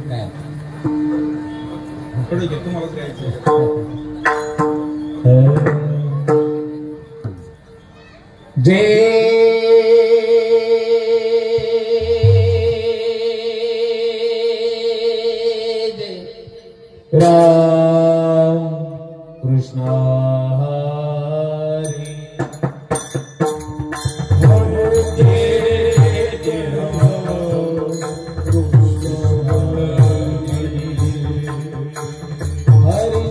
काय कडे घे तुम्हालाच गायचं राम कृष्ण हरी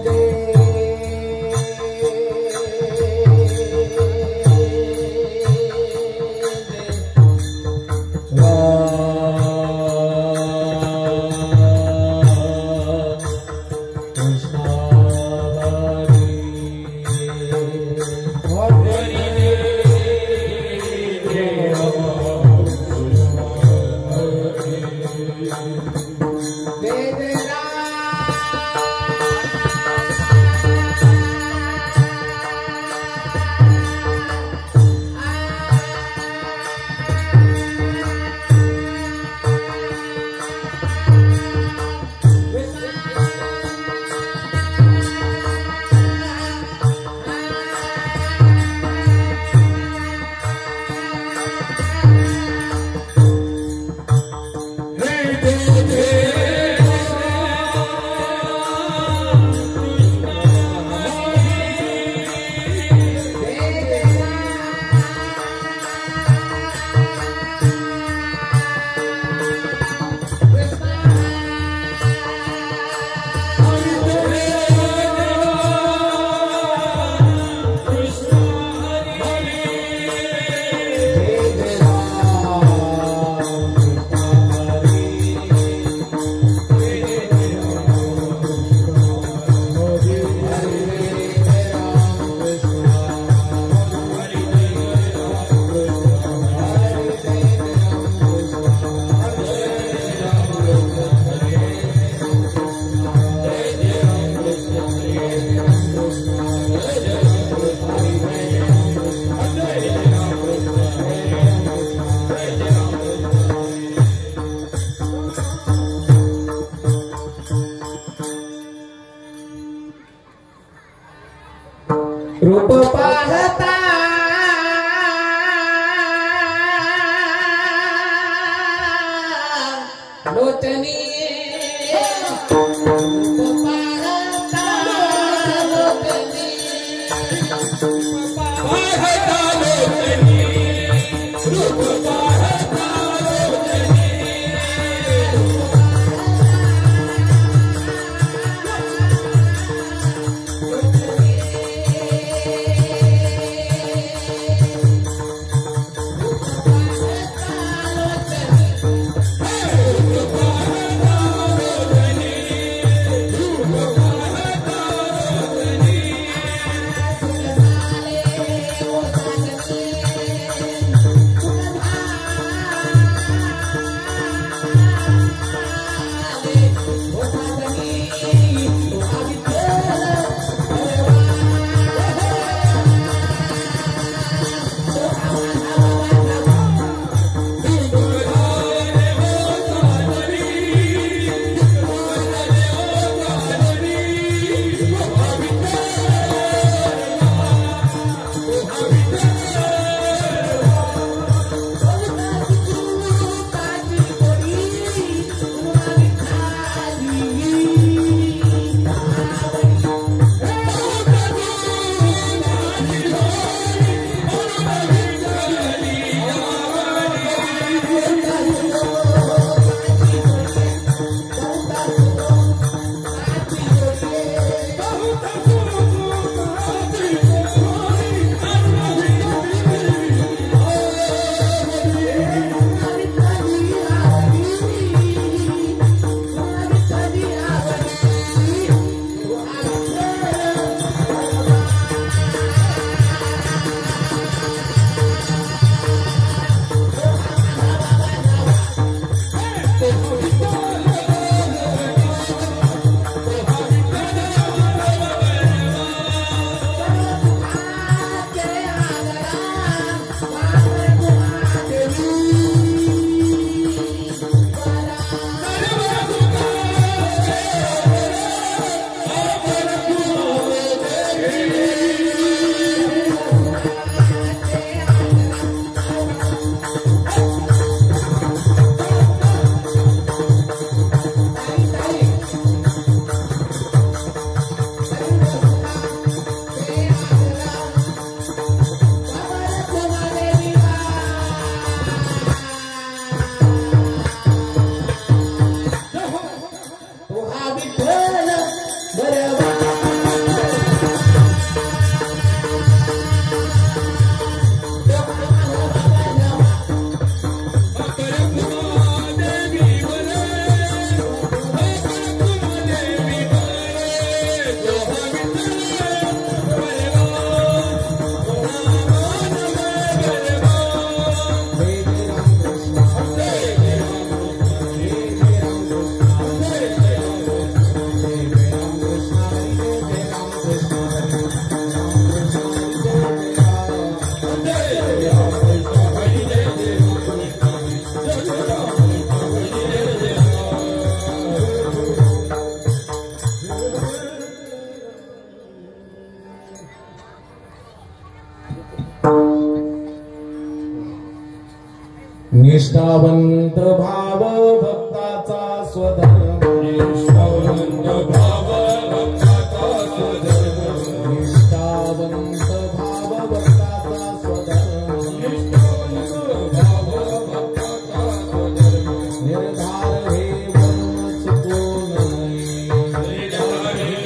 रूप पाहता लोचनी रूप पाहता लोचनी पाहता लोचनी रूप पाहता लोचनी निष्ठावंत भाव भक्ताचा स्वधर्म निष्ठावंत भाव भक्ताचा स्वधर्म निष्ठावंत भाव भक्ताचा स्वधर्म निष्ठावंत भाव भक्ताचा स्वधर्म निर्धार हे वर्म चुको नये निर्धार हे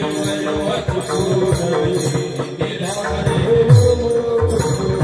वर्म चुको नये निर्धार हे वर्म चुको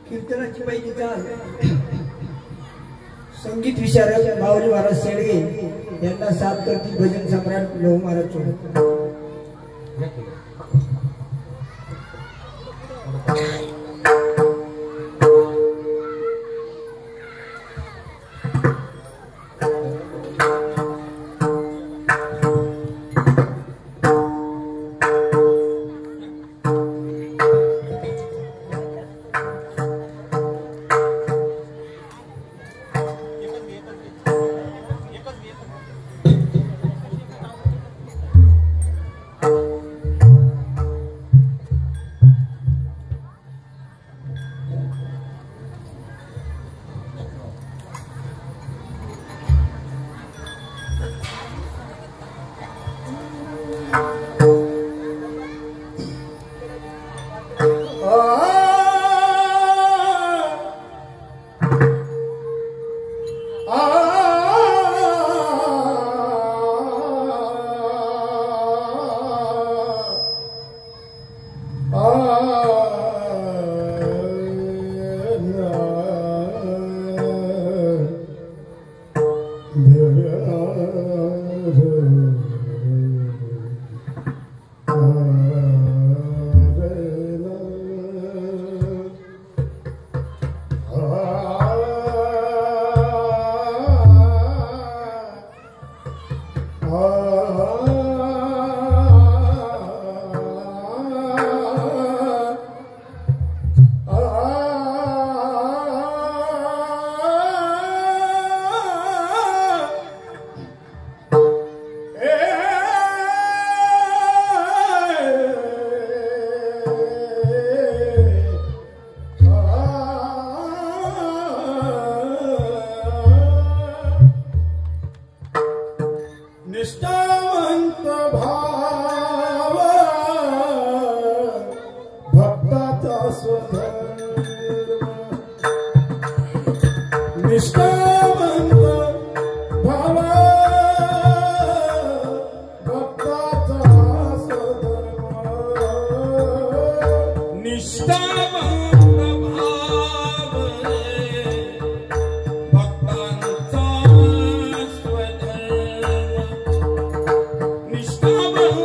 कीर्तनाची पहिली चाल संगीत विशारद माऊली महाराज शेडगे यांना साथ करती भजन सम्राट लोह महाराज चोर निष्ठावंत भाव भक्ताचा स्वधर्म निष्ठावंत भाव भक्ताचा स्वधर्म निष्ठावंत भाव भक्तांचा स्वधर्म निष्ठावंत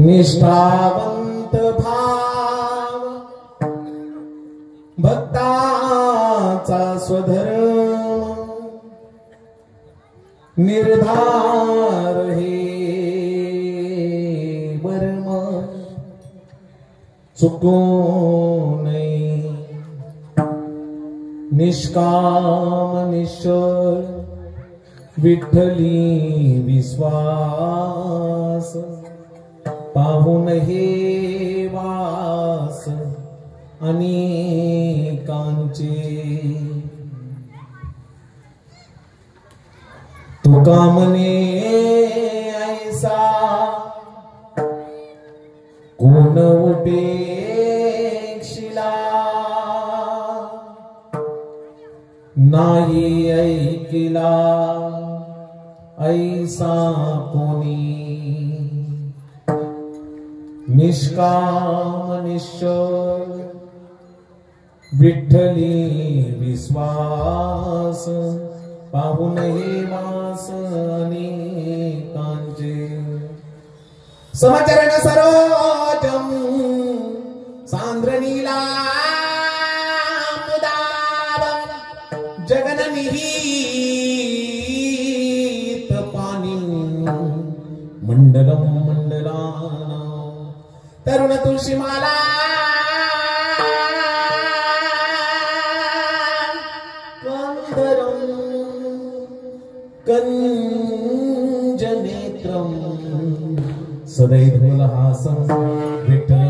निष्ठावंत भाव भक्ताचा स्वधर्म निर्धार हे वर्म चुको नये निष्काम निश्चळ विठ्ठली विश्वास पाहून हे वास अनेकांचे तुका म्हणे ऐसा कोण उपेक्षिला नाही ऐकिला ऐसा कोणी निष्काम निश्चळ विठ्ठली विश्वास पाहून हे वास अनेकांचे समचरण सरोजम सांद्रनीला जगन निहित पाणी मंडलम मंडलाना तरुण तुळशीमाला कंदरम कंजनेत्रम सदैवलहासं विठ्ठल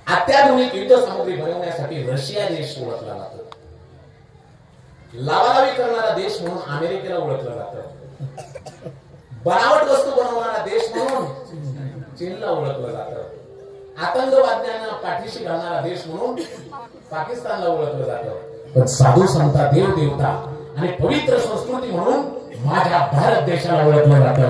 अत्याधुनिक युद्ध सामग्री बनवण्यासाठी रशिया देश ओळखला जातो. लावालावी करणारा देश म्हणून अमेरिकेला ओळखलं जातं. बनावट वस्तू बनवणारा देश म्हणून चीनला ओळखलं जातं. आतंकवाद्यांना पाठीशी घालणारा देश म्हणून पाकिस्तानला ओळखलं जातं. पण साधू संता देव देवता आणि पवित्र संस्कृती म्हणून माझ्या भारत देशाला ओळखलं जातं.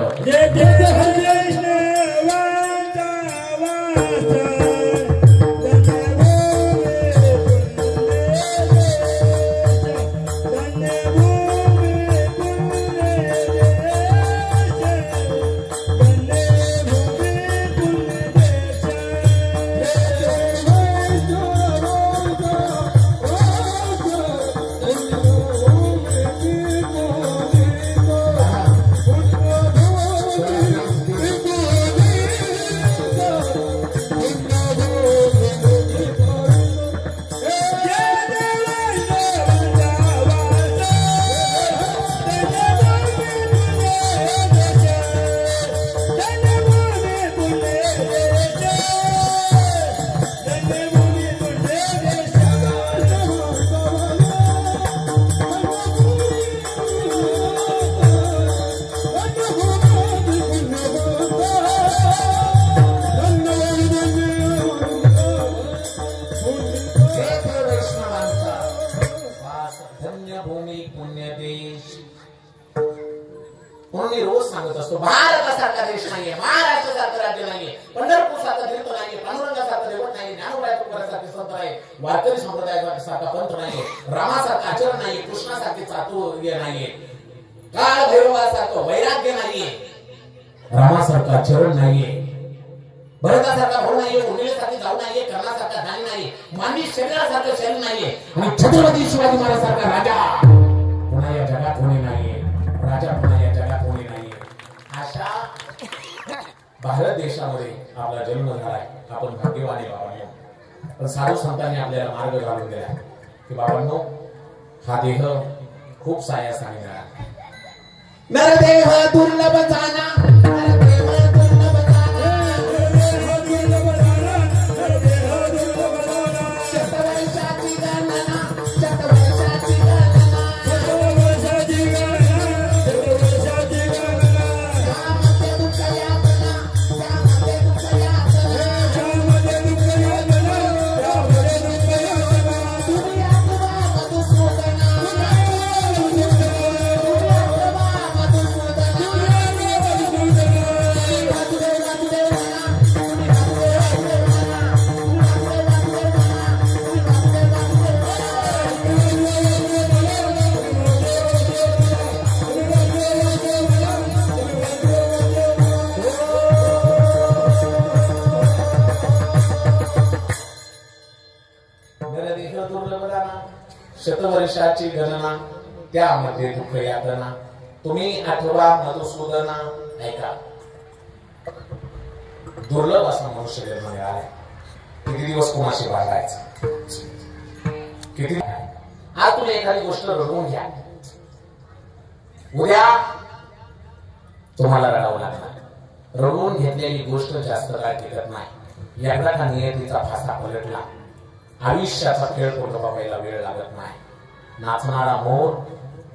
म्हणून मी रोज सांगत असतो, भारतासारखा देश नाहीये, महाराष्ट्रासारखं राज्य नाहीये, पंढरपूरसारखा तीर्थ नाहीये, पांडुरंगासारखं देवट नाहीये, ज्ञानोबा तुकारासारखे संत नाही, वारकरी संप्रदायासारखा पंथ नाहीये, रामासारखं आचरण नाहीये, कृष्णासारखे चातुर्य नाहीये, काळ भैरवासारखं वैराग्य नाहीये, रामासारखं आचरण नाहीये, भरतासारखा भाऊ नाहीये, उर्मिलेसारखी जाऊ नाहीये, कर्णासारखा ज्ञानी नाहीये, मानवी शरीरासारखं शरीर नाहीये, आणि छत्रपती शिवाजी महाराजांसारखा राजा पुन्हा या जगात होणे नाहीये, राजा पुन्हा या जगात होणे नाहीये. अशा भारत देशामध्ये आपला जन्म झालाय. आपण भाग्यवान आहे बाबांनो. पण साधू संतांनी आपल्याला मार्ग घालून दिला की बाबांनो, हा देह खूप सायासाने मिळाला. नरदेह दुर्लभ जाना, नरदेह दुर्लभ जाना, दुर्लभ जाना, नरदेह दुर्लभ जाना, शतवर्षाची गणना, शतवर्षाची गणना, शतवर्षाची गणना, शतवर्षाची गणना, यामध्ये दुःख यातना, यामध्ये दुःख यातना, यामध्ये दुःख यातना, यामध्ये दुःख यातना, दुनिया तुवा मधुसूदना, शतवर्षाची गणना, त्यामध्ये दुःख यातना, तुम्ही आठवा मधुसूदना. ऐका, दुर्लभ असा मनुष्य जन्म मिळालाय. किती दिवस कोणाशी वागायचं, किती. आज तुम्ही एखादी गोष्ट रडवून घ्या, उद्या तुम्हाला रडावं लागणार. रडवून घेतलेली गोष्ट जास्त काळ टिकत नाही. एकदा का नियतीचा फासा पलटला, आयुष्याचा खेळ पूर्ण बघायला वेळ लागत नाही. नाचणारा मोर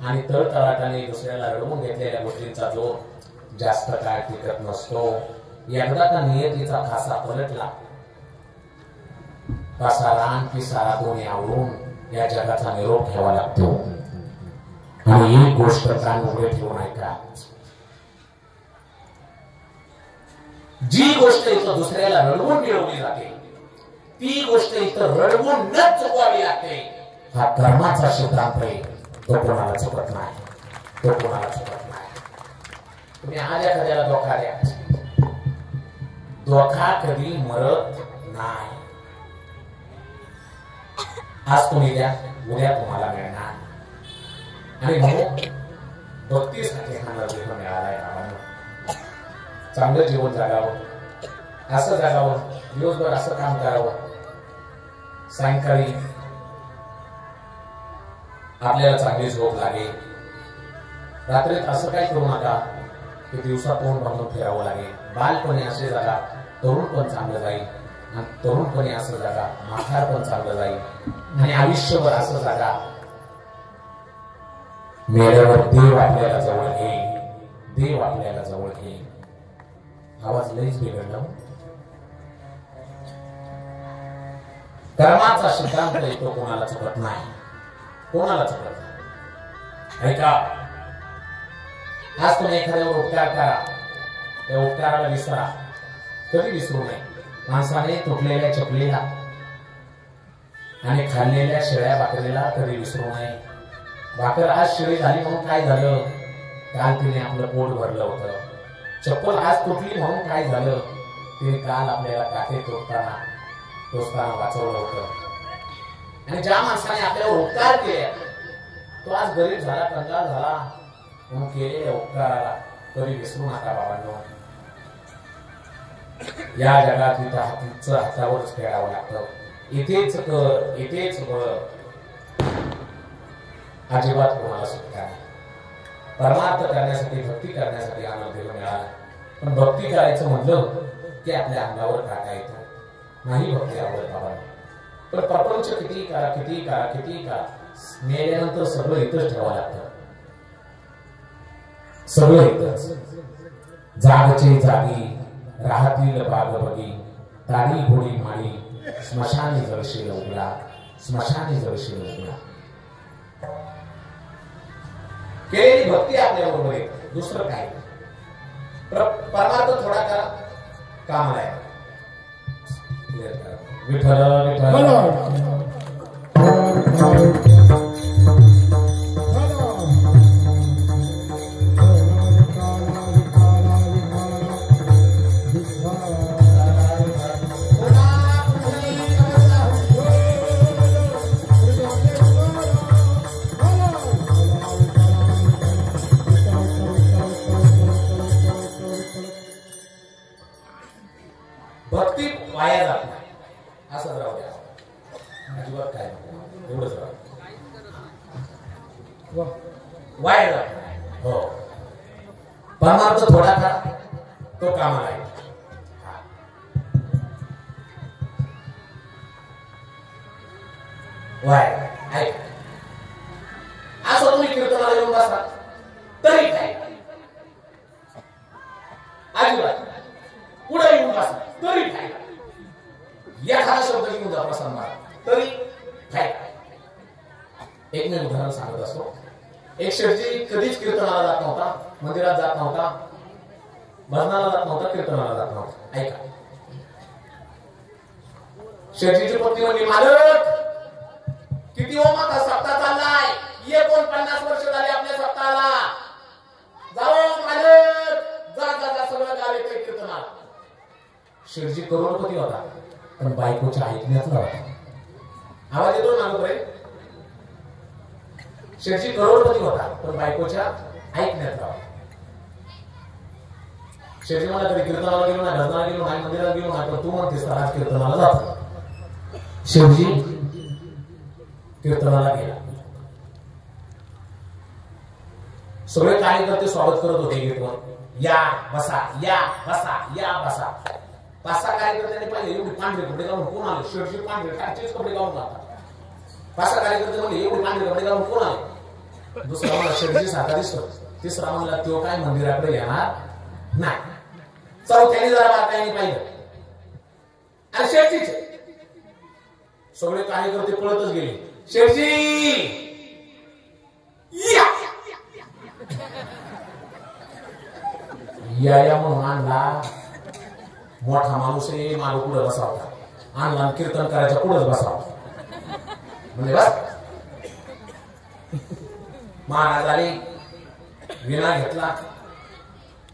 आणि तळतळाटाने दुसऱ्याला रडवून घेतलेल्या गोष्टींचा जोर जास्त काळ टिकत नसतो. एकदा का नियतीचा फासा पलटला, फासा रान की सारा दोन्ही आवरून या जगाचा निरोप घ्यावा लागतो. आणि ही गोष्ट कान उघडे ठेवून ऐका, जी गोष्ट इथं दुसऱ्याला रडवून मिळवली जाते, ती गोष्ट इथं रडवून न चुकवावी लागते. हा कर्माचा सिद्धांत आहे, तो कोणाला चुकत नाही, तो कोणाला चुकत नाही. तुम्ही आज एखाद्याला धोका द्या, धोका कधी मरत नाही. आज तुम्ही द्या, उद्या तुम्हाला मिळणार. आणि म्हणून भक्तीसाठी हा नरदेह मिळालाय. चांगलं जीवन जगावं, असं जगावं, दिवसभर असं काम करावं, सायंकाळी आपल्याला चांगली झोप लागेल, रात्रीत असं काही करू नका की दिवसा तोंड बांधून फिरावं लागेल. बालपणी असे जगा, तरुण पण चांगलं जाईल, आणि तरुणपणी असं जगा, म्हातार पण चांगलं जाईल, आणि आयुष्यभर असं जगा. मेल्यावर देव आपल्याला जवळ घेईल, देव आपल्याला जवळ घेईल. आवाज लईच बिघडला. कर्माचा सिद्धांत तो कोणाला चुकत नाही, कोणाला चुकत नाही. ऐका, आज तुम्ही एखाद्यावर उपकार करा, त्या उपकाराला विसरा, कधी विसरू नये. माणसाने तुटलेल्या चपलीला आणि खाल्लेल्या शिळ्या भाकरीला कधी विसरू नये. भाकर आज शिळी झाली म्हणून काय झालं, काल तिने आपलं पोट भरलं होतं. चप्पल आज तुटली म्हणून काय झालं, तिने काल आपल्याला काटे टोचताना वाचवलं होतं. आणि ज्या माणसाने आपल्यावर उपकार केले, तो आज गरीब झाला, कंगाल झाला, म्हणून केलेल्या उपकाराला कधी विसरू नका बाबांनो. या जगात इथं हातावरच खेळावं लागतं. इथेच कर, इथेच बळ, अजिबात कोणाला सुटका नाही. परमार्थ करण्यासाठी, भक्ती करण्यासाठी आम्हाला देव मिळाला. पण भक्ती करायचं म्हणलं की आपल्या अंगावर काटा येतो. नाही भक्ती आवडत बाबांनो. पण प्रपंच किती करा, किती करा, किती करा, मेल्यानंतर सगळं इथंच ठेवावं लागतं. सगळं इथंच. जागचे जागी राहतील बाग बगी, ताडी घोडी माळी, स्मशानी जळशील उघडा, स्मशानी जळशील उघडा. केलेली भक्ती आपल्या बरोबर येते. दुसरं काय परमार्थ थोडा करा कामाला आहे. विठ्ठल विठ्ठल भक्ती वाया जात नाही असं राहू द्या. अजिबात काय एवढंच राहू वाया जात नाही. हो परमार्थ थोडा का तो कामाला आहे. वाया ऐक असं तुम्ही कीर्तनाला येऊन बसा तरी काय अजिबात पुढे येऊन बसा तरी काय एखादा शब्द घेऊन जा प्रसंगात तरी काय. एक मी उदाहरण सांगत असतो. एक शेठजी कधीच कीर्तनाला जात नव्हता, मंदिरात जात नव्हता, भजनाला जात नव्हता, कीर्तनाला जात नव्हता. ऐका शेठजीची पत्नी म्हणली मालक किती हो माता सप्ताह चाललाय 49 वर्ष झाली आपल्या सप्ताहाला जाओ मालक जा जा जा सगळं गाव येतंय कीर्तनाला. शेठजी करोडपती होता पण बायकोच्या ऐकण्यातला होता. आवाज येतो ना रे. शेठजी करोडपती होता पण बायकोच्या ऐकण्यातला होता. शेठजी मला कधी कीर्तनाला गेलो नाही, भजनाला गेलो नाही, मंदिराला गेलो नाही, पण तू म्हणतेस तर आज कीर्तनाला जातो. शेठजी कीर्तनाला गेला. सगळे कार्यकर्ते स्वागत करत होते गेटवर. या बसा या बसा या बसा. 5-6 कार्यकर्त्यांनी पाहिले एवढी पांढरे कपडे घालून कोण आले. शेठजी पांढरे खायचेच कपडे घालून जातात. 5-6 कार्यकर्ते म्हणले एवढी पांढरे कपडे घालून कोण आले. दुसरा म्हणला शेठजी साधा दिसतो. तिसरा म्हणला तो काय मंदिराकडे येणार नाही. चौथ्याने जरा बारकाईने पाहिलं आणि शेठजीचे सगळे कार्यकर्ते पळतच गेले. शेठजी या म्हणून आणला. मोठा माणूस आहे मागे पुढे बसावता. आणला कीर्तन करायच्या पुढेच बसावं म्हणजे बस. महाराज आले, विणा घेतला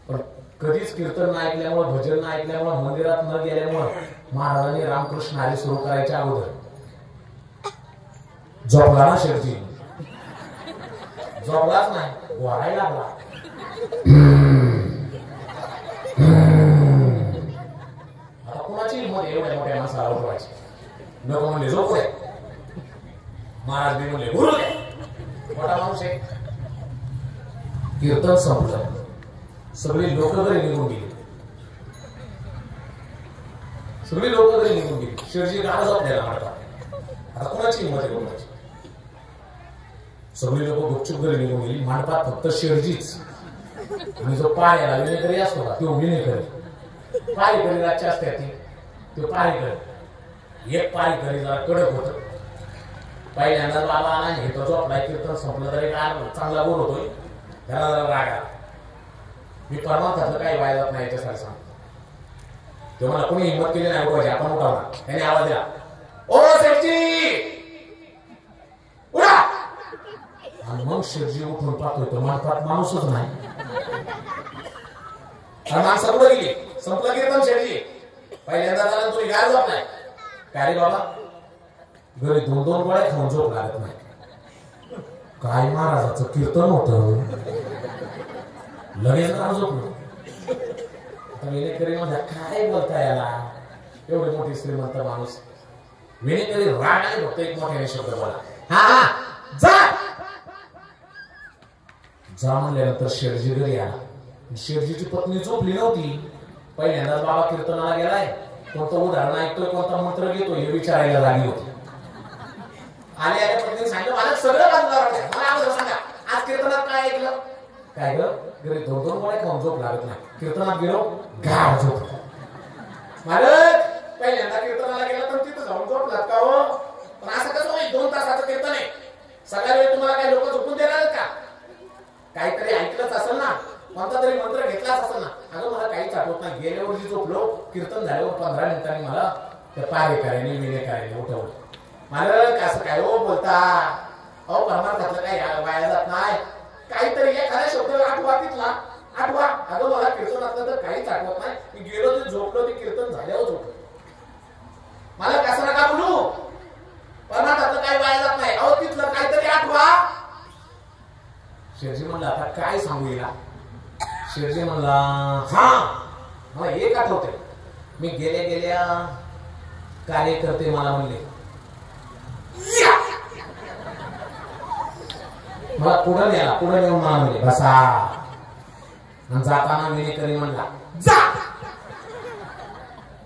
पण कधीच कीर्तन न ऐकल्यामुळे, भजन न ऐकल्यामुळे, मंदिरात न गेल्यामुळे महाराजांनी रामकृष्ण हरी सुरू करायच्या अगोदर झोपला ना शेठजी. झोपलाच नाही, वाढायला लागला. आता कुणाची हिंमत एवढ्या मोठ्या माणसाला उठवायची. नको म्हणले झोपू दे. महाराज बी म्हणले गुरु दे. मोठा माणूस आहे. कीर्तन संपलं. सगळी लोक घरी निघून गेली. सगळी लोक घरी निघून गेली. शेठजी गाणं झोपल्याला म्हणतात. आता कुणाची हिंमत आहे कोणाची. सगळी लोक गुपचूप घरी निघून गेली. मांडपात फक्त शेठजीच आणि जो पाण्याला विनेकरी असतो का तो विनेकरी. पारेकरी राज्य असते ती तो पारेकरी. एक पारेकरी जरा कडक होत. पहिल्यांदा बाबा आला हे तो झोपलाय. कीर्तन संपलं तरी काय चांगला बोल होतोय. त्याला जरा राग आला. मी परमार्थातलं काही वाया जात नाही याच्यासाठी सांगतो. तो मला कोणी हिंमत केली नाही उठवायची. आपण उठावला. त्याने आवाज दिला ओ शेठजी उठा. आणि मग शेठजी उठून पाहतोय तो माणसात माणूसच नाही. माणसं कुठं गेली. संपलं कीर्तन. शेठजी पहिल्यांदा झाला तुम्ही काय झोपलाय. काय रे बाबा घरी 2-2 गोळ्या खाऊन झोप लागत नाही. काय महाराजाचं कीर्तन होतं. लगेच ना झोपलो. आता विनेकरी मध्ये काय बोलता याला. एवढी मोठी श्रीमंत माणूस. विनेकरी राग आणि फक्त एक मोठ्याने शब्द बोला. हा जा जा म्हणल्यानंतर शेठजी घरी आला. शेठजीची पत्नी झोपली नव्हती. पहिल्यांदाच बाबा कीर्तनाला गेलाय. कोणतं उदाहरण ऐकतोय, कोणता मंत्र घेतोय हे विचारायला लागली होती. आले आल्या पत्नीने सांगितलं मला सगळं बाजूला वाटतं. मला अगोदर सांगा आज कीर्तनात काय ऐकलं. काय ग घरी 2-2 गोळ्या खाऊन झोप लागत नाही. कीर्तनात गेलो गाढ झोप. मालक पहिल्यांदा कीर्तनाला गेला तर तिथं जाऊन झोप लागता हो. पण असं कसं होईल 2 तासाचं कीर्तन आहे. सगळ्या वेळी तुम्हाला काही लोक झोपून देणार का. काहीतरी ऐकलंच असेल ना. कोणता तरी मंत्र घेतलाच असं ना. अगं मला काहीच आठवत नाही. गेल्या वर्षी झोपलो, कीर्तन झाल्यावर 15 मिनिटांनी मला त्या पारेकरांनी विनेकरांनी उठवलं. मला असं काय हो बोलता, अहो परमार्थातलं काही वाया जात नाही. काहीतरी एखाद्या शब्द आठवा तिथला आठवा. अगं मला कीर्तनातलं तर काहीच आठवत नाही. मी गेलो ते झोपलो, ते कीर्तन झाल्यावर झोपलो. मला कसं नका बोलू, परमार्थातलं काही वाया जात नाही. अहो तिथलं काहीतरी आठवा. शेरजी म्हणला आता काय सांगू हिला. शेरजी म्हणला हा मला एक आठवते. मी गेल्या कार्यकर्ते मला म्हणले मला पुढं नेऊन मला म्हणले बसा. आणि जाताना विनेकरी म्हणला जा.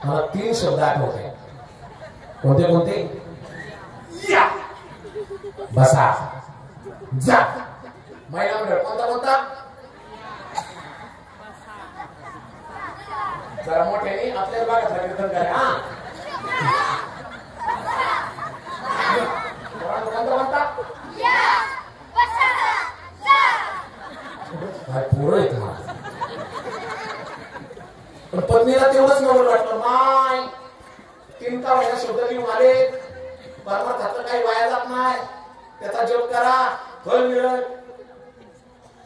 मला 3 शब्द आठवते. कोणते बसा जा. महिला मंडळ कोणता जरा मोठ्याने आपल्या भागातला कीर्तन करा. हा कोणता पोरं आहे तुम्हाला. पण पत्नीला तेवढंच नवल वाटलं माय 3 का महिना शब्द घेऊन आले. परमार्थातलं काही वाया जात नाही, त्याचा जप करा फळ मिळेल.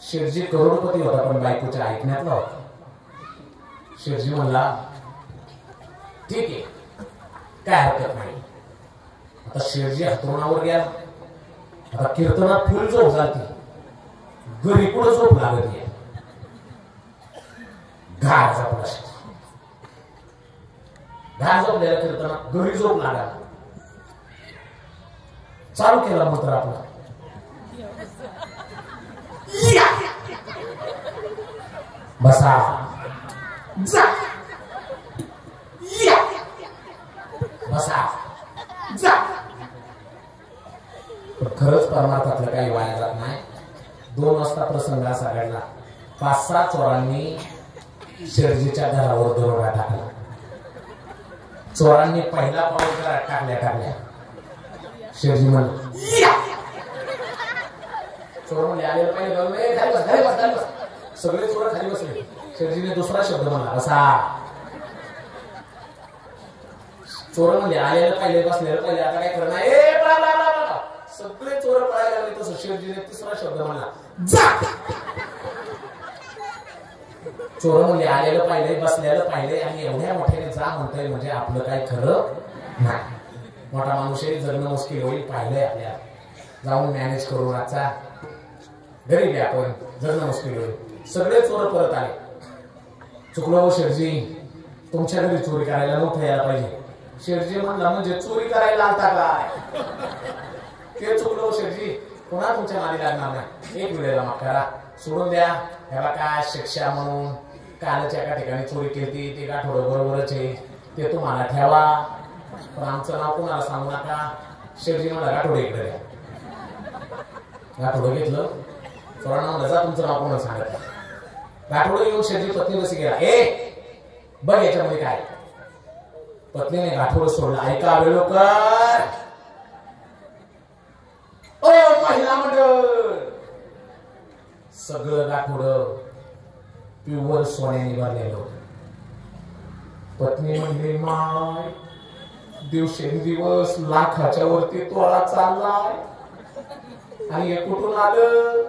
शेरजी करोडपती होता पण बायकोच्या ऐकण्यातला होता. शेरजी म्हणला ठीक आहे काय हरकत नाही. आता शेरजी हातरुणावर गेला. आता कीर्तनात फुल झोप जाते, घरी कुठं झोप लागत आहे. घाचा प्रश्न घास झोपलेला कीर्तनात घरी झोप लागला. चालू केला मंत्र आपला बसा जा बसा जा. खरंच परमार्थातलं काही वाया जात नाही. 2 वाजता प्रसंग असा घडला. 5-6 चोरांनी शेरजीच्या घरावर दरोडा टाकला. चोरांनी पहिला पाऊल घरात टाकल्या शेरजी म्हणले चोर म्हणले आलेलं पाहिजे खाली बस. सगळे चोर खाली बसले. शेरजीने दुसरा शब्द म्हणला बसा. चोर म्हणले आलेलं पाहिले बसलेलं पाहिले आता काय करणार. सगळे चोर पळायला लागले. तसं शेरजीने तिसरा शब्द म्हणला जा. चोर म्हणले आलेलं पाहिले बसलेलं पाहिले आणि एवढ्या मोठ्याने जा म्हणतोय म्हणजे आपलं काय खरं नाही. मोठा माणूस आहे, जगणं मुश्किल होईल. पाहिलंय आपल्याला जाऊन मॅनेज करून आजचा गरीब आहे आपण, जगणं मुश्किल होईल. सगळे चोर परत आले. चुकलो शेरजी, तुमच्या घरी चोरी करायला नव्हतं यायला पाहिजे. शेरजी म्हणला म्हणजे चोरी करायला आलता काय. ते चुकलो शेरजी, पुन्हा तुमच्या मागे लागणार नाही. एक वेळेला माफ करा, सोडून द्या. ह्याला काय शिक्षा म्हणून कालच्या एका ठिकाणी चोरी केली ते गाठोडं बरोबरच आहे, ते तुम्हाला ठेवा पण आमचं नाव कुणाला सांगू नका. शेरजी म्हणला गाठोडे इकडे द्या. गाठोडं घेतलं. चोरांना म्हणलं जा तुमचं नाव कोणाला सांगत. गाठोडं येऊन शेरजी पत्नी बसी गेला. बघ याच्यामध्ये काय. पत्नीने गाठोडं सोडलं. ऐका वेळोकर ओ महिला मंडळ. सगळं गाठोडं प्युअर सोन्याने भरलेलं होतं. पत्नी म्हणली माय दिवसेंदिवस लाखाच्या वरती तोळा चाललाय आणि हे कुठून आलं.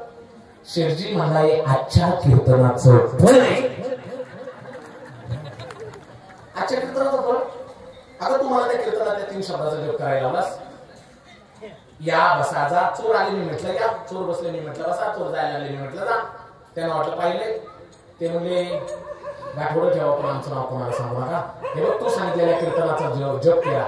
शेरजी म्हणाले आजच्या कीर्तनाचं फळ आहे. आजच्या कीर्तनाचं फळ. आता तुम्हाला त्या कीर्तनातल्या 3 शब्दाचा जप करायला लावलास. या बसा जा. चोर आले मी म्हटलं या, चोर बसले मी म्हटलं बसा, चोर जायला आले मी म्हटलं जा. त्यांना वाटलं पाहिले. ते म्हणले गाठोडं ठेवा पण आमचं नाव कोणाला सांगू नका. हे बघ तू सांगितलेल्या कीर्तनाचा जप केला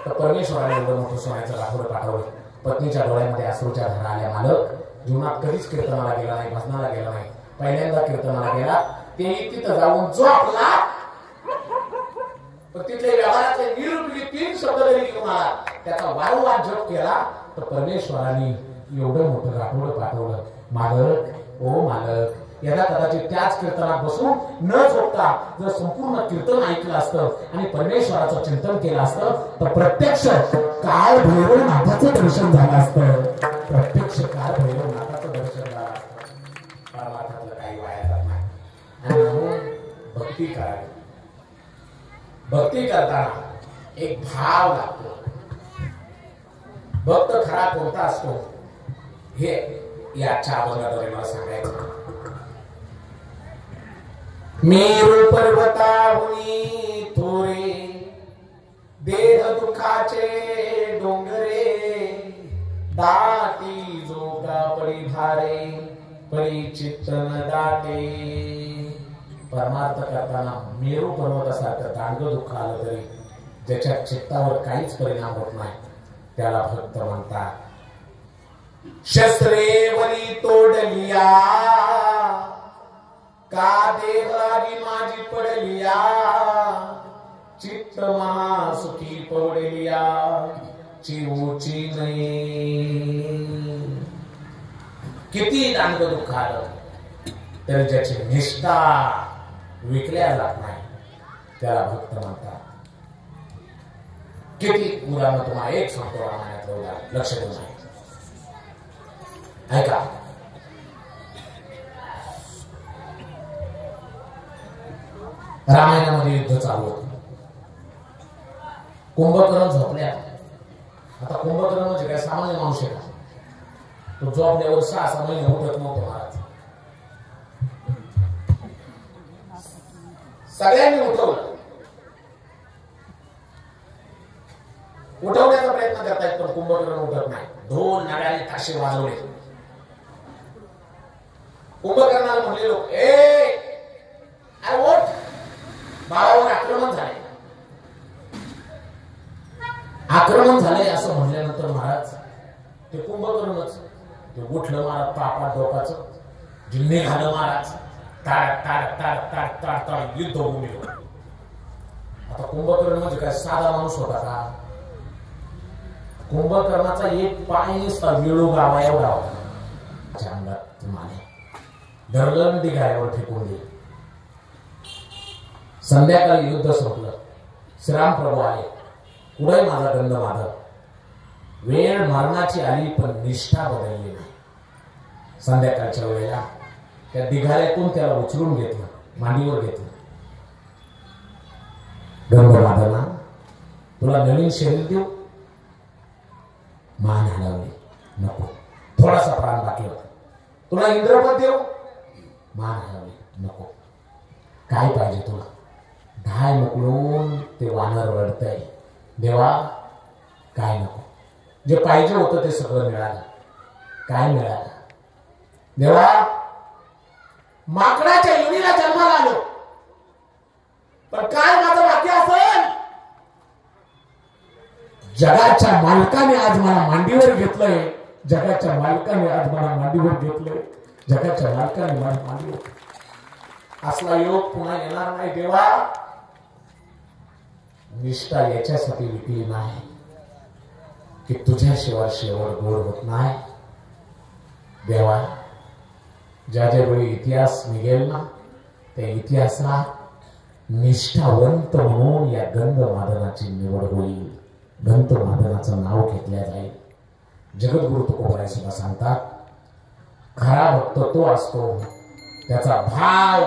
तर परमेश्वराने एवढं मोठं सोन्याचं गाठोडं पाठवलं. पत्नीच्या डोळ्यामध्ये अश्रूच्या धारा आल्या. मालक जीवनात कधीच कीर्तनाला गेला नाही, भजनाला गेला नाही, पहिल्यांदा कीर्तनाला गेला. ते तिथं जाऊन झोपला. पण तिथले व्यवहारातले निरुपयोगी 3 शब्द जरी घेऊन आला, त्याचा वारंवार जप केला तर परमेश्वराने एवढं मोठं गाठोडं पाठवलं. मालक ओ मालक, याला कदाचित त्याच कीर्तनात बसून न झोपता जर संपूर्ण कीर्तन ऐकलं असतं आणि परमेश्वराचं चिंतन केलं असतं तर प्रत्यक्ष काळ भैरवनाथाचं दर्शन झालं असतं. प्रत्यक्ष काळ भैरवनाथाचं दर्शन झालं असतं. परमार्थातलं काही वाया जात नाही. भक्ती करावी. भक्ती करताना एक भाव लागतो. भक्त खरा कोणता असतो हे याच्या अभंगाद्वारे मला सांगायचं. मेरू पर्वताहुनी थोरे देह दुखाचे डोंगरे दाटी जोगा पडी धारे पडी चित्तन दाटे. परमार्थ करताना मेरू पर्वतासारखं दांडगं दुःख आलं तरी ज्याच्या चित्तावर काहीच परिणाम होत नाही त्याला भक्त म्हणतात. शस्त्रेवरी तोडलिया का देहागी माझी पडलिया चित्त महासुखी पडलिया चिवची नाही. किती दांडगं दुःख आलं तरी ज्याची निष्ठा विकल्या जात नाही त्याला भक्त म्हणतात. किती उदाहरण तुम्हाला एक सांगतो रामायणातलं उदाहरण लक्ष देऊ नये. ऐका. रामायणामध्ये युद्ध चालू होतं. कुंभकर्ण झोपल्या. आता कुंभकर्ण म्हणजे काय सामान्य माणूस आहे का? तो झोपल्यावर 6 महिने उठत नव्हतो महाराज. सगळ्यांनी उठवलं. उठवण्याचा प्रयत्न करतायत पण कुंभकर्ण उठत नाही. ढोल नगारे ताशे वाजवले. कुंभकर्णाला म्हणले लोक उठ बाळावर आक्रमण झाले. आक्रमण झाले असं म्हणल्यानंतर महाराज ते कुंभकर्णच ते उठलं महाराज पापात डोकाचं जिन्ने घालं महाराज ताड ताड ताड ताड ताड ताड युद्धभूमीवर. आता कुंभकर्ण म्हणजे काय साधा माणूस होता का? कुंभकर्णाचा एक पाय नुसता वेळू गावा एवढा होता. अंगात तुम्हाला धरलं दिघाऱ्यावर फेकून दिलं. संध्याकाळी युद्ध संपलं. श्रीराम प्रभू आले. पुढे माझा गंध माधव. वेळ मरणाची आली पण निष्ठा बदलली नाही. संध्याकाळच्या वेळेला त्या दिघाऱ्यातून त्याला उचलून घेतलं, मांडीवर घेतलं. गंध माधवना तुला नवीन शरीर देऊ? मान हलवली. नको. थोडासा प्राण बाकी होता. तुला इंद्रपद देऊ? मान हलवली. नको. काय पाहिजे तुला? ढाय मोकळून ते वानर रडतंय. देवा काय नको. जे पाहिजे होतं ते सगळं मिळालं. काय मिळालं? देवा माकडाच्या योनीला जन्माला आलो पण काय माझं बाकी असेल? जगाच्या मालकाने आज मला मांडीवर घेतलंय. जगाच्या मालकाने आज मला मांडीवर घेतलंय. जगाच्या मालकाने मला मांडीवर. असला योग पुन्हा येणार नाही देवा. निष्ठा याच्यासाठी विकली नाही की तुझ्याशिवाय शेवट गोड होत नाही. देवा ज्या वेळी इतिहास निघेल ना त्या इतिहासात निष्ठावंत म्हणून या गंध मादनाची निवड होईल. गंध मादनाचं नाव घेतल्या जाईल. जगद्गुरु तुकोबाराय सुद्धा सांगतात खरा भक्त तो असतो त्याचा भाव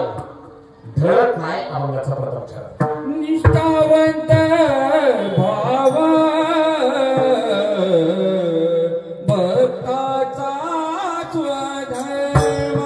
ढळत नाही. अभंगाचा प्रथम चरण निष्ठावंत भाव भक्ताचा स्वधर्म.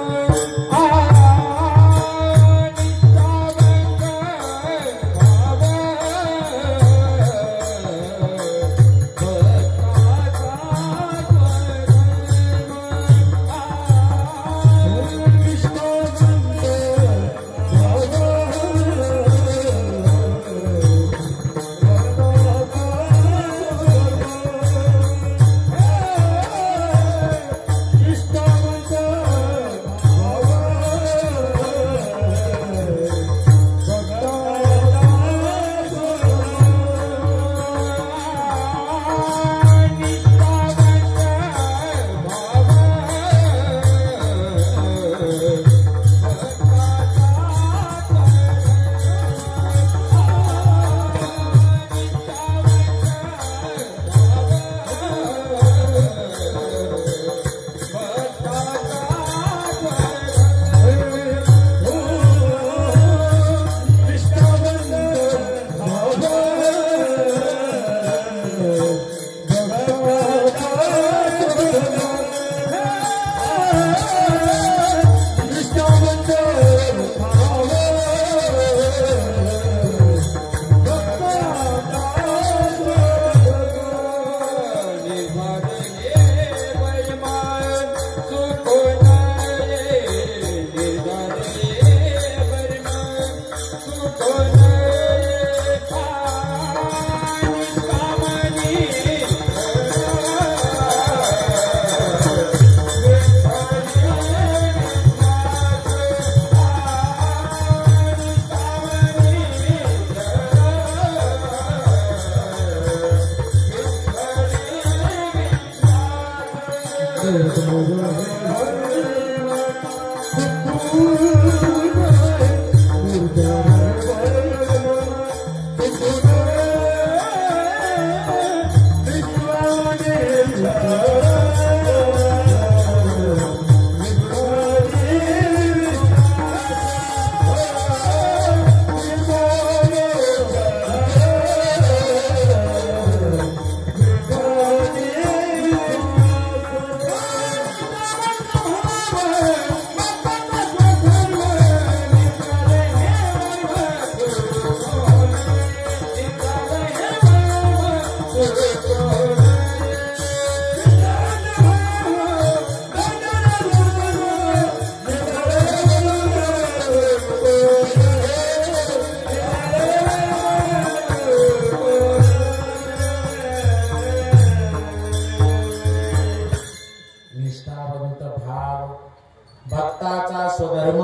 भक्ताचा स्वधर्म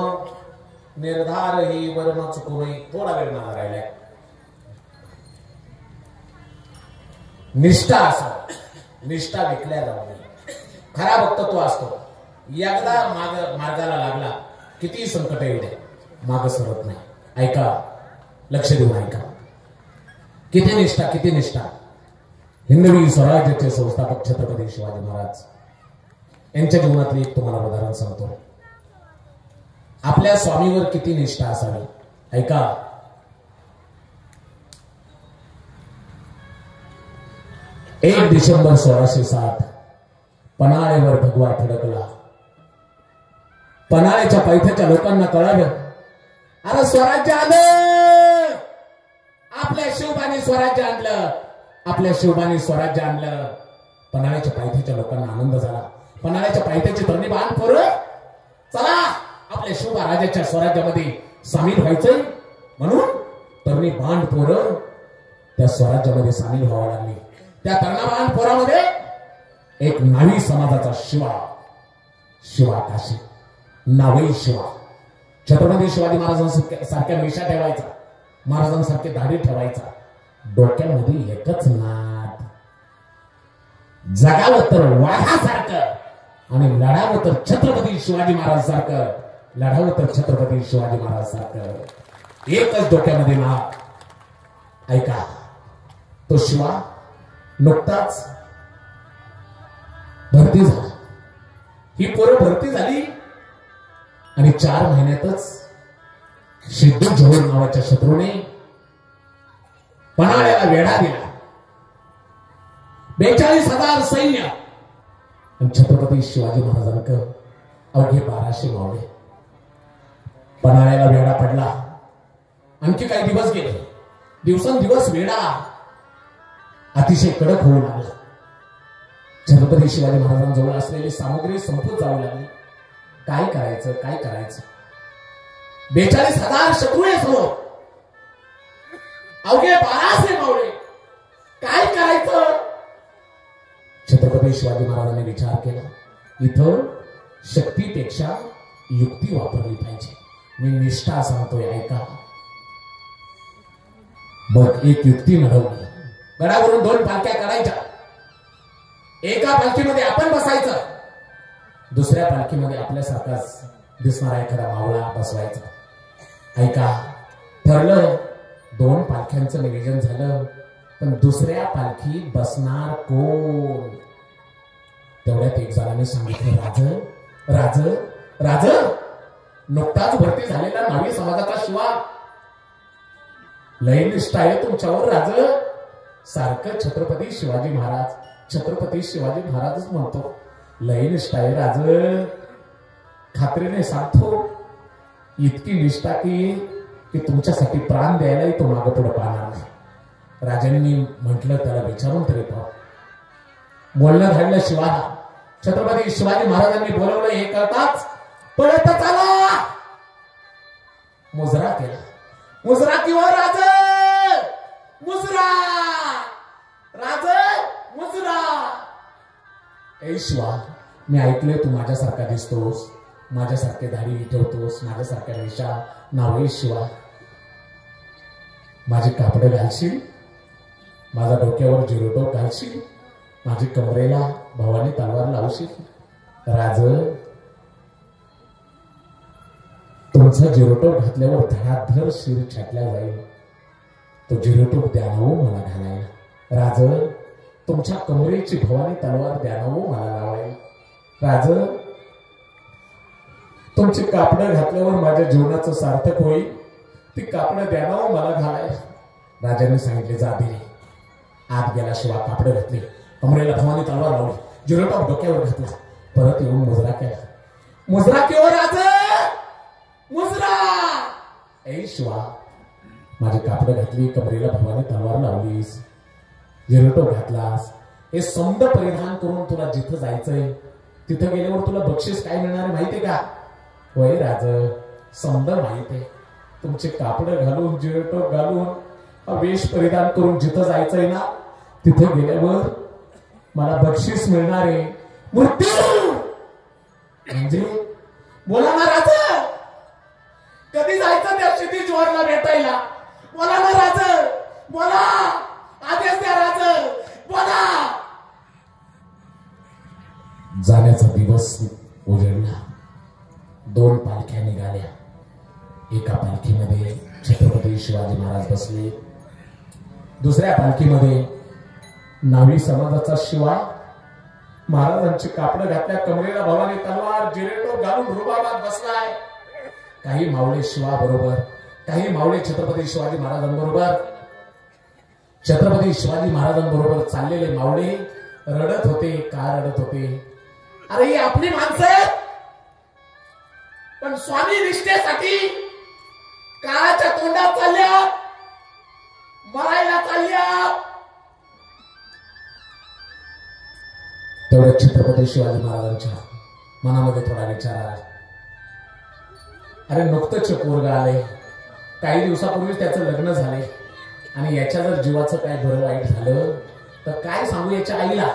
निर्धार ही वर्म चुकुनी थोडा वेळ मला राहिलाय. निष्ठा असा निष्ठा विकल्या जाऊ नये. खरा भक्त तो असतो एकदा मार्गाला लागला किती संकट येऊ दे माग सरत नाही. ऐका, लक्ष देऊन ऐका. किती निष्ठा, किती निष्ठा. हिंदवी स्वराज्याचे संस्थापक छत्रपती शिवाजी महाराज यांच्या जीवनातले एक तुम्हाला उदाहरण सांगतो. आपल्या स्वामीवर किती निष्ठा असावी. ऐका, 1 डिसेंबर 1607 पन्हाळेवर भगवा फडकला. पन्हाळ्याच्या पैठ्याच्या लोकांना कळालं, अरे स्वराज्य आलं. आपल्या शिवबाने स्वराज्य आणलं, आपल्या शिवबाने स्वराज्य आणलं. पन्हाळ्याच्या पायथ्याच्या लोकांना आनंद झाला. पन्हाळ्याच्या पायथ्याची तरुणी बाण पोरं, चला आपल्या शिवबा राजाच्या स्वराज्यामध्ये सामील व्हायचंय. म्हणून तरुणी बाण पोरं त्या स्वराज्यामध्ये सामील व्हावं लागली. त्या तरुणा बाण पोरामध्ये एक नावी समाजाचा शिवा काशी, नावई शिवा. छत्रपती शिवाजी महाराजांसारख्या मिशा ठेवायचा, महाराजांसारखे दाढी ठेवायचा, डोक्यामध्ये एकच नाद, जगावं तर वाघासारखं आणि लढावं तर छत्रपती शिवाजी महाराज सारखं, लढावं तर छत्रपती शिवाजी महाराज सारखं. एकच डोक्यामध्ये नाद. ऐका, तो शिवा नुकताच भरती झाला. ही पोरं भरती झाली आणि 4 महिन्यातच सिद्धू जोहर नावाच्या शत्रूने पन्हाळ्याला वेढा दिला. 42,000 सैन्य आणि छत्रपती शिवाजी महाराजांक अवघे 1200 मावळे. पन्हाळ्याला वेढा पडला. आणखी काही दिवस गेले. दिवसेंदिवस वेढा अतिशय कडक होऊ लागला. छत्रपती शिवाजी महाराजांजवळ असलेली सामग्री संपत जाऊ लागली. काय करायचं, काय करायचं. 42,000 शत्रू आहे समोर, अवघे 1200 मावळे, काय करायचं. छत्रपती शिवाजी महाराजांनी विचार केला, इथं शक्तीपेक्षा युक्ती वापरली पाहिजे. मी निष्ठा सांगतोय, ऐका. बघ, एक युक्ती घडवली. गडावरून 2 पालख्या काढायच्या. एका पालखीमध्ये आपण बसायचं, दुसऱ्या पालखीमध्ये आपल्यासारखाच दिसणारा एखादा मावळा बसवायचा. ऐका, ठरलं. 2 पालख्यांचं नियोजन झालं, पण दुसऱ्या पालखीत बसणार कोण. तेवढ्यात एक जणांनी सांगितलं, राज नुकताच भरती झालेला नावी समाजाचा शिवा. लय निष्ठा आहे तुमच्यावर राज. सारखं छत्रपती शिवाजी महाराजच म्हणतो. लय निष्ठा आहे राज. खात्रीने सांगतो, इतकी निष्ठा की तुमच्यासाठी प्राण द्यायलाही तो मागं पुढे पाहणार नाही. राजांनी म्हटलं, त्याला विचारून तरी पाहू. बोलणं धाडलं शिवाला. छत्रपती शिवाजी महाराजांनी बोलवलं. हे करताच पळतच आला. मुजरा केला. मुजरा किंवा राज, मुजरा, राज मुजरा. ए शिवा, मी ऐकले तू माझ्यासारखा दिसतोस, माझ्यासारखे दाढी ठेवतोस, माझ्यासारख्या रेषा. नावे शिवा, माझी कापडे घालशील, माझ्या डोक्यावर जिरोटोप घालशील, माझी कमरेला भवानी तलवार लावशील. राज, तुमचा जिरोटोप घातल्यावर धडाधड शिर छाटल्या जाईल. तो जिरोटोप द्यानो मला घालायला. राज, तुमच्या कमरेची भवानी तलवार द्यानो मला लावायला. राज, तुमची कापडं घातल्यावर माझ्या जीवनाचं सार्थक होईल. ती कापडं द्यानो मला घालायला. राजाने सांगितले, जा दिले. आत गेला. शिवा कापडं घातली, कमरेला भवानी तलवार लावली, जिरोटॉप डोक्यावर घातला, परत येऊन मुजरा केला. मुजरा केव्हा राज, मुजरा. ए शिवा, माझी कापडं घातली, कमरेला भवानी तलवार लावलीस, जिरोटॉप घातलास, हे समद परिधान करून तुला जिथं जायचंय तिथं गेल्यावर तुला बक्षीस काय मिळणार माहितीये का? वय राज, समद माहितीये. तुमचे कापडं घालून, जिरोटॉप घालून, वेश परिधान करून जिथं जायचंय ना तिथे गेल्यावर मला बक्षीस मिळणार आहे, मृत्यू. म्हणजे बोला ना राज, कधी जायचं त्या क्षितिज वरला भेटायला? बोला ना राज, बोला, आदेश द्या राज, बोला. जाण्याचा दिवस उजेडला. 2 पालख्या निघाल्या. एका पालखीमध्ये छत्रपती शिवाजी महाराज बसले. दुसऱ्या पालखीमध्ये नावी समाजाचा शिवा महाराजांची कापडं घातल्या, कमरेला भवानी तलवार, जिरेटोप घालून रुबाबात बसलाय. काही मावळे शिवा बरोबर, काही मावळे छत्रपती शिवाजी महाराजांबरोबर. छत्रपती शिवाजी महाराजांबरोबर चाललेले मावळे रडत होते. का रडत होते? अरे ही आपली माणसं, पण स्वामी निष्ठेसाठी काळाच्या तोंडात चालल्या, मरायला चालल्या. तेवढ्या छत्रपती शिवाजी महाराजांच्या मनामध्ये थोडा विचार आला. अरे नुकतंच पोरगा आले, काही दिवसापूर्वी त्याचं लग्न झाले, आणि याच्या जर जीवाचं काय बरं वाईट झालं तर काय सांगू याच्या आईला,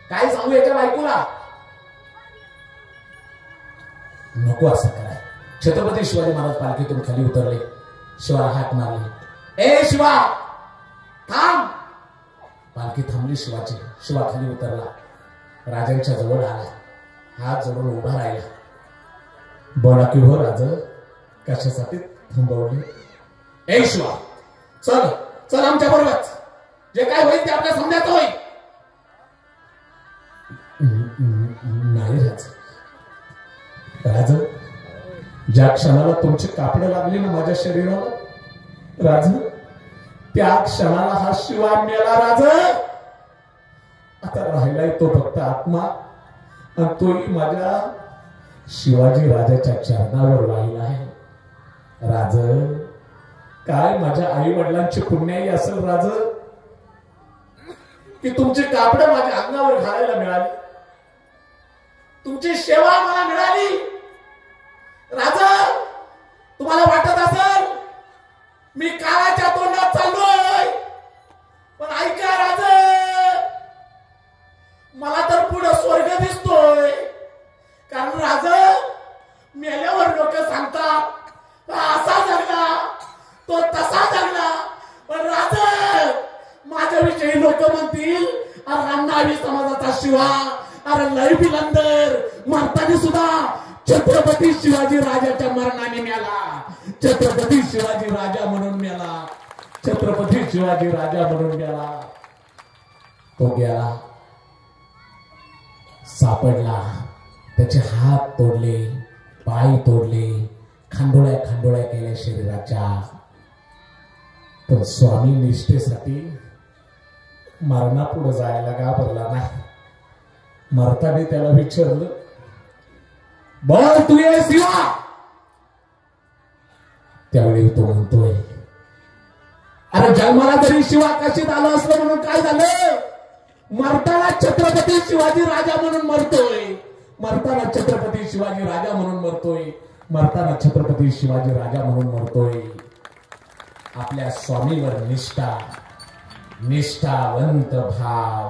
काय सांगू याच्या बायकोला? नको असं कराय. छत्रपती शिवाजी महाराज पालखीतून खाली उतरले. शिवाला हाक मारले, ए शिवा थांब. पालखी थांबली शिवाची. शिवा खाली उतरला, राजांच्या जवळ आला, हात जोडून उभा राहिला. बोला की हो राज, कशासाठी थांबवले? ए शिवा, चल चल आमच्या बरोबर, जे काय होईल ते आपल्या समजायचं होईल. नाही राज, राज, ज्या क्षणाला तुमची कापडं लागली ना माझ्या शरीराला राज, त्या क्षणाला हा शिवा मेला राज. आता राहिलाय तो फक्त आत्मा, आणि तोही माझ्या शिवाजी राजाच्या चरणावर राहिला आहे. राज, काय माझ्या आई वडिलांची पुण्याई असेल राज, की तुमची कापडं माझ्या अंगावर घालायला मिळाली, तुमची सेवा मला मिळाली. राज, तुम्हाला वाटत असेल मी काळाच्या तोंडात चाललोय, पण ऐका राज, मला तर पुढे स्वर्ग दिसतोय. कारण राज, मेल्यावर लोक सांगतात असा जगला, तो तसा जगला, पण राज माझ्याविषयी लोक म्हणतील अरे नावी समाजाचा शिवा, अरे लय बिलंदर, मरताना सुद्धा छत्रपती शिवाजी राजाच्या मरणाने मेला, छत्रपती शिवाजी राजा म्हणून मेला, छत्रपती शिवाजी राजा म्हणून गेला. तो गेला, सापडला, त्याचे हात तोडले, पाय तोडले, खांडोळ्या खांडोळ्या केल्या शरीराच्या. पण स्वामी निष्ठेसाठी मरणापुढे जायला घाबरला नाही. मरताने त्याला विचारलं, बोल तू ये शिवा. त्यावेळी तो म्हणतोय, अरे जन्माला जरी शिवा कशीत आलं असलं म्हणून काय झालं, मरताना छत्रपती शिवाजी राजा म्हणून मरतोय, मरताना छत्रपती शिवाजी राजा म्हणून मरतोय, मरताना छत्रपती शिवाजी राजा म्हणून मरतोय. आपल्या स्वामीवर निष्ठा, निष्ठावंत भाव,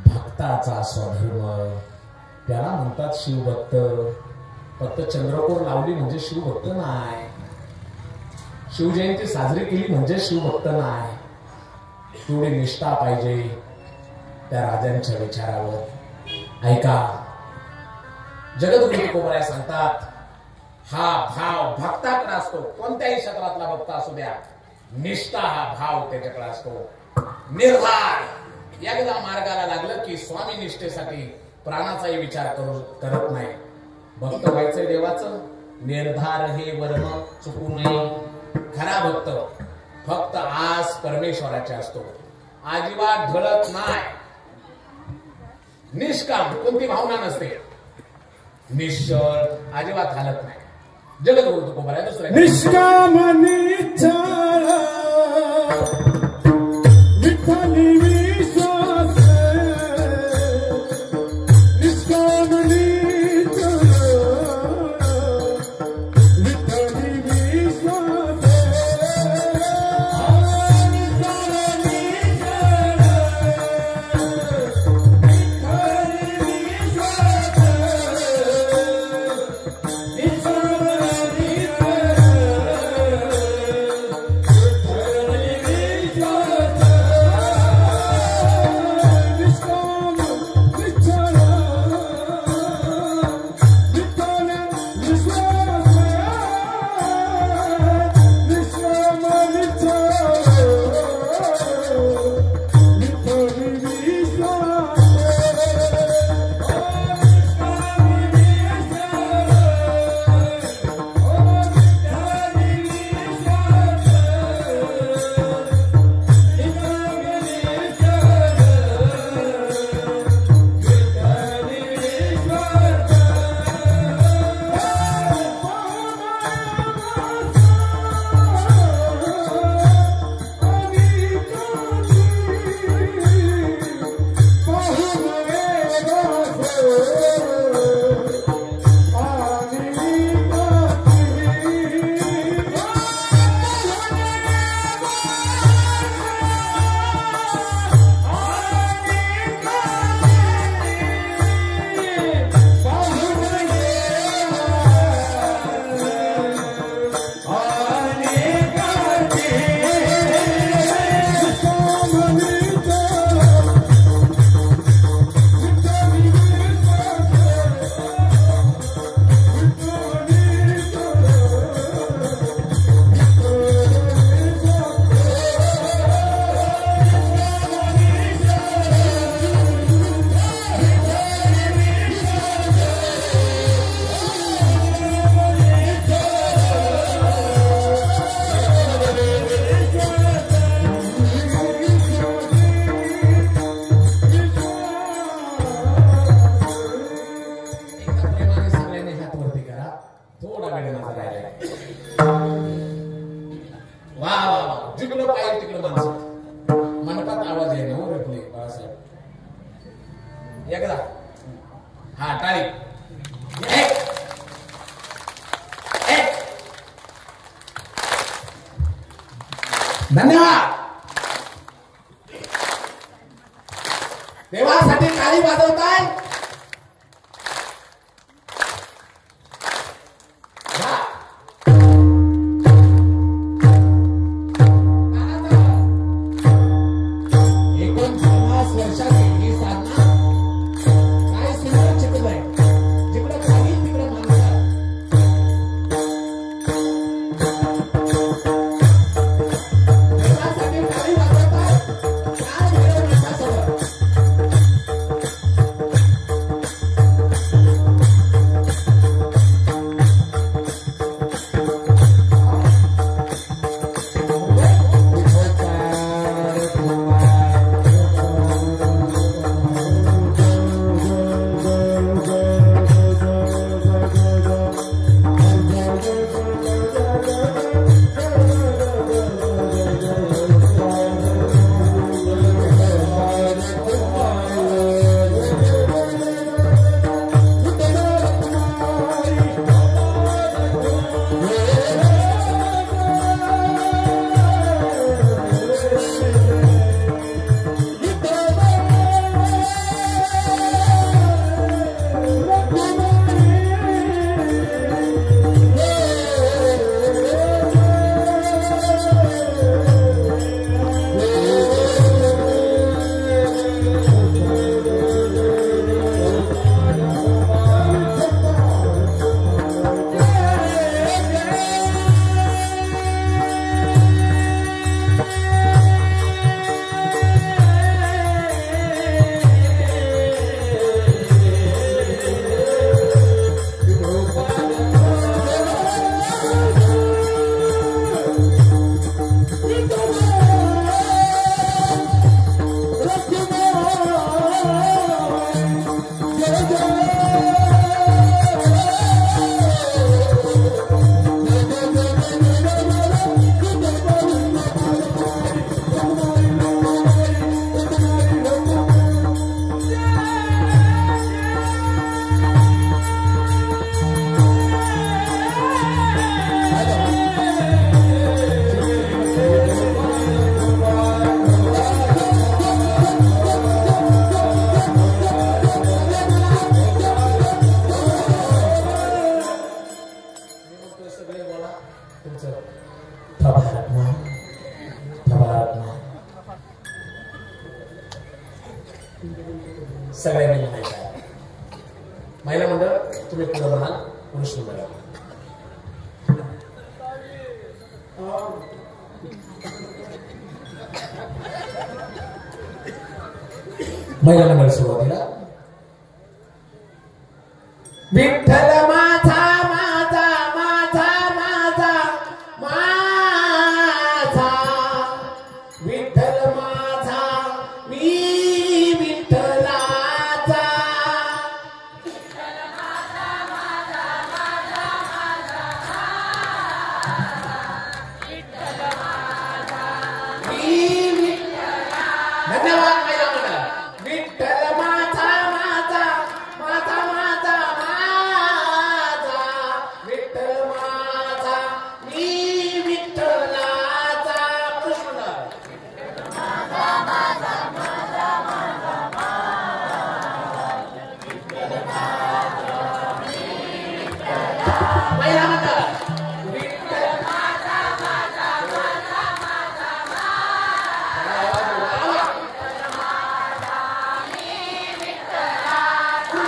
भक्ताचा स्वधर्म, त्याला म्हणतात शिवभक्त. फक्त चंद्रकोर लावली म्हणजे शिवभक्त नाही, शिवजयंती साजरी केली म्हणजे शिवभक्त नाही. थोडी निष्ठा पाहिजे त्या राजांच्या विचारावर. ऐका, जगद्गुरु तुकोबराय सांगतात हा भाव भक्ताकडे असतो. कोणत्याही क्षेत्रातला भक्त असू द्या, निष्ठा हा भाव त्याच्याकडे असतो. निर्धार एकदा मार्गाला लागलं की स्वामी निष्ठेसाठी प्राणाचाही विचार करत नाही. भक्त व्हायचं देवाचं, निर्धार हे वर्म चुकू नये. खरा भक्त फक्त आस परमेश्वराचे असतो, अजिबात ढळत नाही. निष्काम, कोणती भावना नसते, निश्चळ, अजिबात हालत नाही. जगद्गुरु तुकोबराय दुसऱ्या निष्काम निश्चळ विठ्ठली विश्वास, निष्काम निश्चळ विठ्ठली विश्वास, एकदा हा टाळी. धन्यवाद. देवासाठी टाळी वाजवताय. सगळ्यांनी म्हणायचं आहे. महिला मंडळ तुम्ही पुढे म्हणाल, पुरुष मंडळ महिला मंडळ सुरुवातीला विठ्ठल माझा माझा माझा माझा माझा विठ्ठल माझा मी विठ्ठलाचा धन्यवाद महिला मंडळ. विठ्ठल माझा माझा माझा माझा माझा विठ्ठल माझा मी विठ्ठलाचा. पुरुष मंडळ महिला मंडळ विठ्ठल माझा माझा माझा माझा विठ्ठल माझा मी विठ्ठलाचा.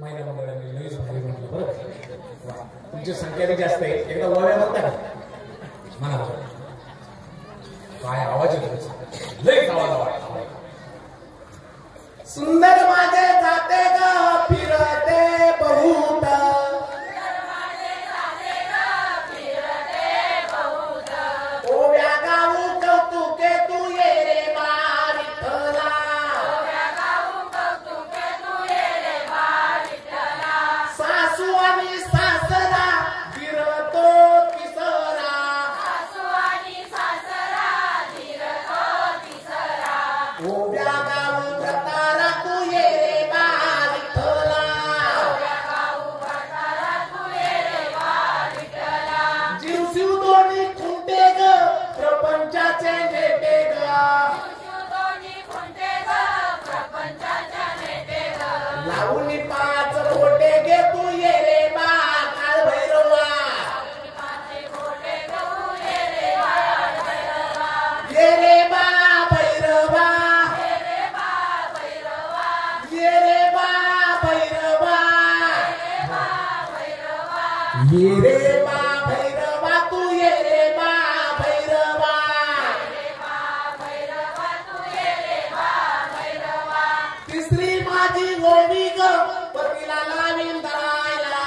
महिला मंडळाने लईच भारी म्हटलं बरं. तुमची संख्या बी जास्त आहे. एकदा ओव्या म्हणता का म्हणा. काय आवाज येतो, लई आवाज वाटतो. सुंदर माझे जाते ग फिरते बहुत, ओव्या गाऊ कौतुके तू ये रे बा विठ्ठला. सासू आणि सासरा फिरतो तिसरा, ओव्या गाऊ करताना तू ये रे बा विठ्ठला. जीव शिव दोन्ही खुंटे ग प्रपंचाचे नेते ग, लावून पाच बोटे घे तू ये रे बा काळ भैरवा. ये रे बा भैरवा, ये रे बा भैरवा, ये रे बा भैरवा तू ये रे बा भैरवा. तिसरी माझी गोडी ग पतीला लावीन धरायला.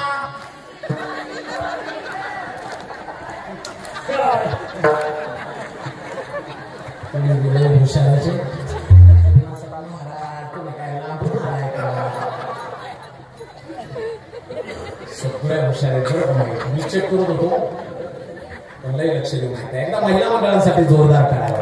हुशाराचे सगळ्या हुशार आहेत. मी चेक करत होतो पण लई लक्ष देऊ शकता. एकदा महिला मंडळांसाठी जोरदार करावा.